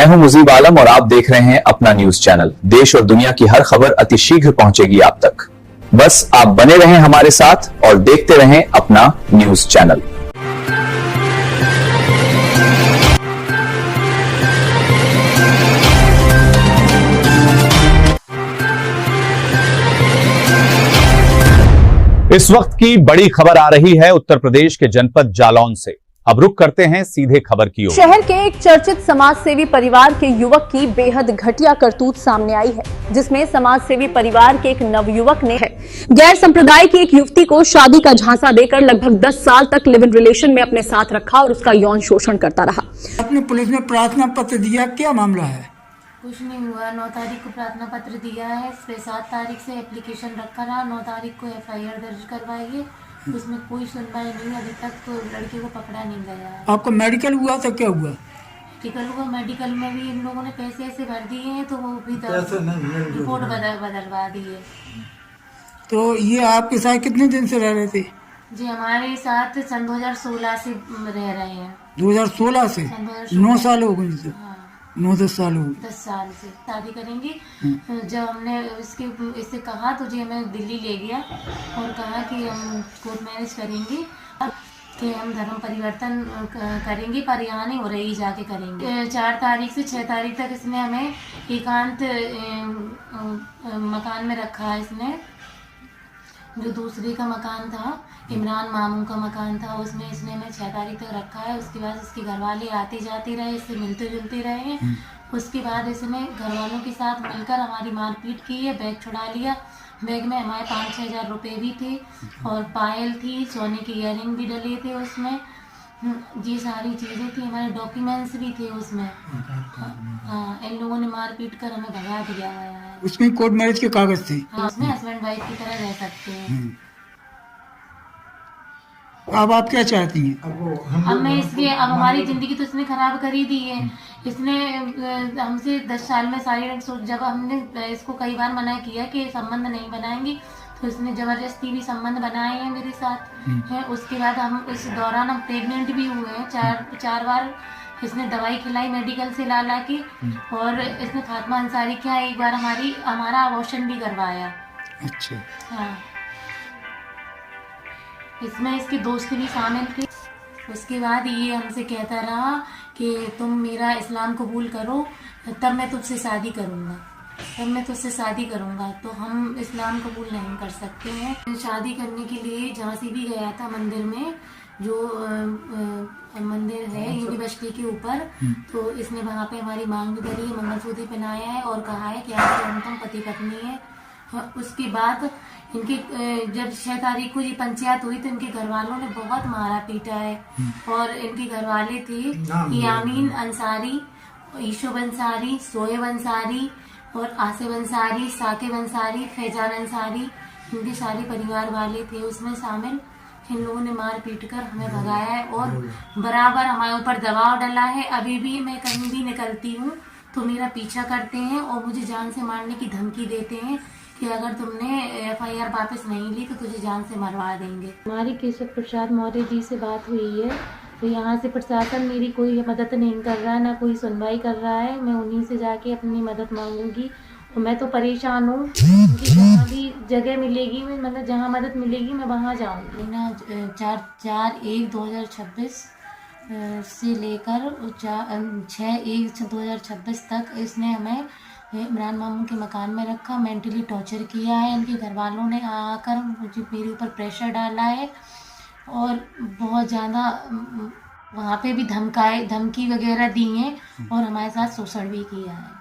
मैं हूं मुजीब आलम और आप देख रहे हैं अपना न्यूज चैनल। देश और दुनिया की हर खबर अतिशीघ्र पहुंचेगी आप तक। बस आप बने रहें हमारे साथ और देखते रहें अपना न्यूज चैनल। इस वक्त की बड़ी खबर आ रही है उत्तर प्रदेश के जनपद जालौन से। अब रुक करते हैं सीधे खबर की ओर। शहर के एक चर्चित समाजसेवी परिवार के युवक की बेहद घटिया करतूत सामने आई है, जिसमें समाजसेवी परिवार के एक नवयुवक ने गैर संप्रदाय की एक युवती को शादी का झांसा देकर लगभग 10 साल तक लिव इन रिलेशन में अपने साथ रखा और उसका यौन शोषण करता रहा। आपने पुलिस में प्रार्थना पत्र दिया, क्या मामला है? कुछ नहीं हुआ। 9 तारीख को प्रार्थना पत्र दिया है, इस पे 7 तारीख से एप्लीकेशन रखा रहा। 9 तारीख को FIR दर्ज करवाई है, उसमें कोई सुनवाई नहीं। अभी तक तो लड़के को पकड़ा नहीं गया है। आपको मेडिकल हुआ तो क्या हुआ? मेडिकल में भी इन लोगों ने पैसे ऐसे भर दिए हैं, तो वो भी रिपोर्ट बदलवा दी है। तो ये आपके साथ कितने दिन से रह रहे थे? जी हमारे साथ सन 2016 से रह रहे हैं। 2016 से? 9 साल हो गए। 9-10 साल हो गए। 10 साल से शादी करेंगे। जब हमने इससे कहा तो जी हमें दिल्ली ले गया और कहा कि हम कोर्ट मैरिज करेंगे, कि हम धर्म परिवर्तन करेंगे, पर यहाँ नहीं हो रही, जाके करेंगे। 4 तारीख से 6 तारीख तक इसने हमें एकांत मकान में रखा है। इसने जो दूसरे का मकान था, इमरान मामू का मकान था, उसमें इसने हमें 6 तारीख तक रखा है। उसके बाद इसके घर वाले आते जाते रहे, इससे मिलते जुलते रहे हैं। उसके बाद इसने घर वालों के साथ मिलकर हमारी मारपीट की है, बैग छुड़ा लिया। बैग में हमारे 5-6 हज़ार रुपये भी थे और पायल थी, सोने के इयररिंग भी डले थे उसमें। ये सारी चीज़ें थी, हमारे डॉक्यूमेंट्स भी थे उसमें। हाँ, इन लोगों ने मारपीट कर हमें भगा दिया है। उसमें कोर्ट मैरिज के कागज थे? हाँ, उसमें हस्बैंड वाइफ की तरह रह सकते हैं। अब आप क्या चाहती हैं? अब हमारी जिंदगी तो इसने खराब कर ही दी है। इसने हमसे 10 साल में जब हमने इसको कई बार मना किया कि संबंध नहीं बनाएंगे, तो इसने जबरदस्ती भी संबंध बनाए हैं मेरे साथ है। उसके बाद हम इस दौरान हम प्रेग्नेंट भी हुए हैं 4 बार। इसने दवाई खिलाई मेडिकल से ला के, और इसने फातिमा अंसारी क्या एक बार हमारा अबॉर्शन भी करवाया। अच्छा। हाँ, इसमें इसके दोस्त भी शामिल थे। उसके बाद ये हमसे कहता रहा कि तुम मेरा इस्लाम कबूल करो, तब मैं तुझसे शादी करूँगा, तो हम इस्लाम कबूल नहीं कर सकते हैं। शादी करने के लिए झांसी भी गया था मंदिर में, जो मंदिर है यूनिवर्सिटी के ऊपर, तो इसने वहाँ पे हमारी मांग भी करी है, मंगलसूत्र पहनाया है और कहा है कि आज हम पति पत्नी है। उसके बाद इनके जब 6 तारीख को ये पंचायत हुई तो इनके घर वालों ने बहुत मारा पीटा है। और इनके घर वाले थे यामीन अंसारी, ईशुब अंसारी, सोएब अंसारी और आसिफ अंसारी, साकिब अंसारी, फैजान अंसारी, इनके सारे परिवार वाले थे उसमें शामिल। इन लोगों ने मार पीट कर हमें भगाया है और बराबर हमारे ऊपर दबाव डाला है। अभी भी मैं कहीं भी निकलती हूँ तो मेरा पीछा करते हैं और मुझे जान से मारने की धमकी देते हैं कि अगर तुमने FIR वापस नहीं ली तो तुझे जान से मरवा देंगे। हमारी केशव प्रसाद मौर्य जी से बात हुई है, तो यहाँ से प्रशासन मेरी कोई मदद नहीं कर रहा है, ना कोई सुनवाई कर रहा है। मैं उन्हीं से जाके अपनी मदद मांगूंगी और मैं तो परेशान हूँ। मुझे जहाँ भी जगह मिलेगी, मतलब जहाँ मदद मिलेगी मैं वहाँ जाऊँगी ना। 4/1/2026 से लेकर 6/1/2026 तक इसने हमें इमरान मामू के मकान में रखा, मेंटली टॉर्चर किया है। इनके घर वालों ने आकर मुझे मेरे ऊपर प्रेशर डाला है और बहुत ज़्यादा वहाँ पे भी धमकी वगैरह दी हैं और हमारे साथ शोषण भी किया है।